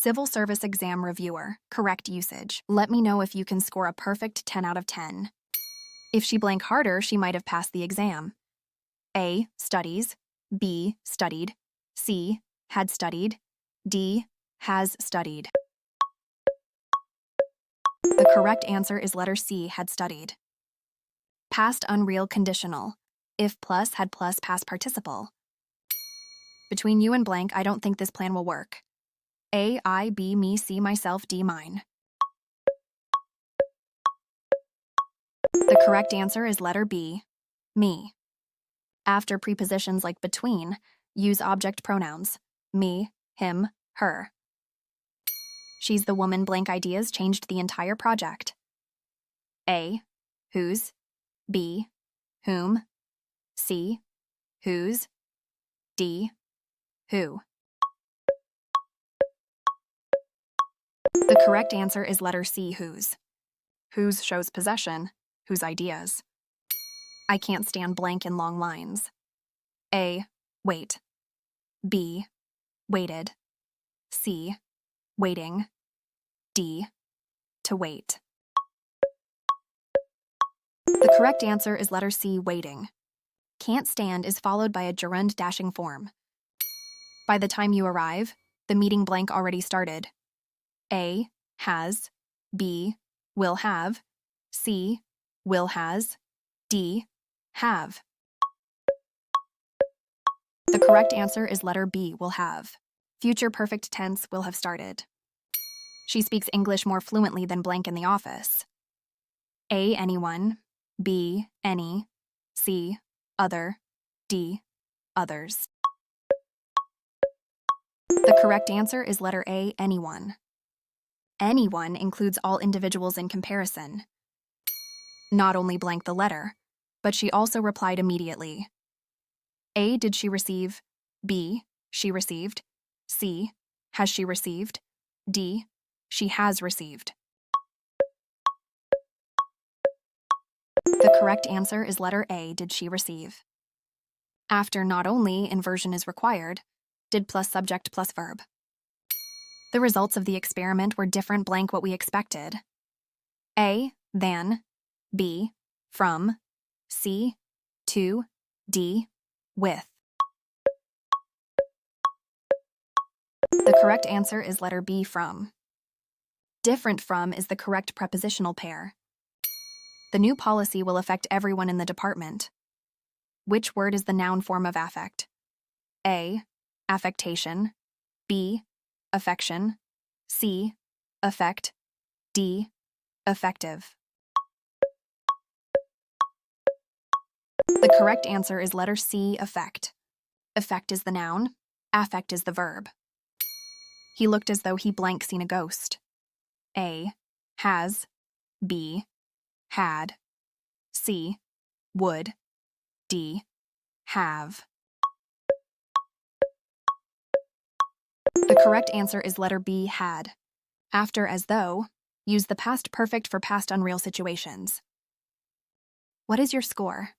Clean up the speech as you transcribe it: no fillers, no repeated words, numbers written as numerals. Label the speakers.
Speaker 1: Civil Service Exam Reviewer, correct usage. Let me know if you can score a perfect 10 out of 10. If she blank harder, she might have passed the exam. A. Studies. B. Studied. C. Had studied. D. Has studied. The correct answer is letter C, had studied. Past unreal conditional. If plus had plus past participle. Between you and blank, I don't think this plan will work. A, I, B, me, C, myself, D, mine. The correct answer is letter B, me. After prepositions like between, use object pronouns. Me, him, her. She's the woman blank ideas changed the entire project. A, whose. B, whom. C, whose. D, who. The correct answer is letter C, whose. Whose shows possession, whose ideas. I can't stand blank in long lines. A, wait. B, waited. C, waiting. D, to wait. The correct answer is letter C, waiting. Can't stand is followed by a gerund dashing form. By the time you arrive, the meeting blank already started. A, has. B, will have. C, will has. D, have. The correct answer is letter B, will have. Future perfect tense, will have started. She speaks English more fluently than blank in the office. A, anyone. B, any. C, other. D, others. The correct answer is letter A, anyone. Anyone includes all individuals in comparison. Not only blank the letter, but she also replied immediately. A, did she receive? B, she received. C, has she received? D, she has received. The correct answer is letter A, did she receive. After not only, inversion is required. Did plus subject plus verb. The results of the experiment were different blank what we expected. A, than. B, from. C, to. D, with. The correct answer is letter B, from. Different from is the correct prepositional pair. The new policy will affect everyone in the department. Which word is the noun form of affect? A, affectation. B, affection. C, affect. D, effective. The correct answer is letter C, effect. Effect is the noun. Affect is the verb. He looked as though he blank seen a ghost. A, has. B, had. C, would. D, have. The correct answer is letter B, had. After as though, use the past perfect for past unreal situations. What is your score?